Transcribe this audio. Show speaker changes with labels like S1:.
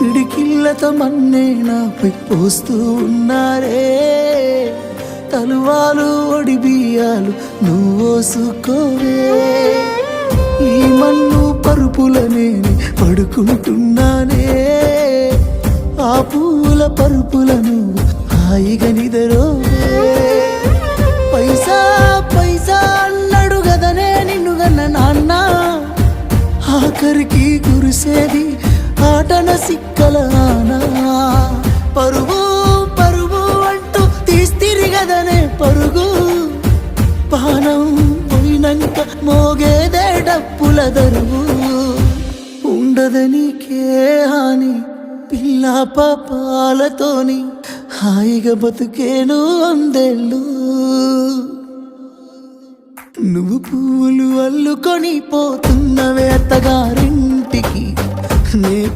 S1: పిడికిళ్ళతో మన్నే నాపై పోస్తూ ఉన్నారే. తలువాలు ఒడి బియ్యాలు నువ్వోసుకోవే. ఈ మన్ను పరుపులనే పడుకుంటున్నానే. ఆ పూల పరుపులను హాయిగా నిదరోవే. పైసా పైసా అన్నాడు గదనే నిన్ను గన్న నాన్న. ఆఖరికి కురిసేది ఆటన సిక్కల ఆనా. పరువు పరువు అంటూ తీస్తిరి గదనే పరుగు. పానం పోయినంక మోగేదే డప్పుల దరువు. ఉండదనికే హాని పిల్ల పాపాలతోని హాయిగా బతుకేను వందేళ్ళు. నువ్వు పూలు అల్లుకొని పోతున్నవే అత్తగారింటికి. నే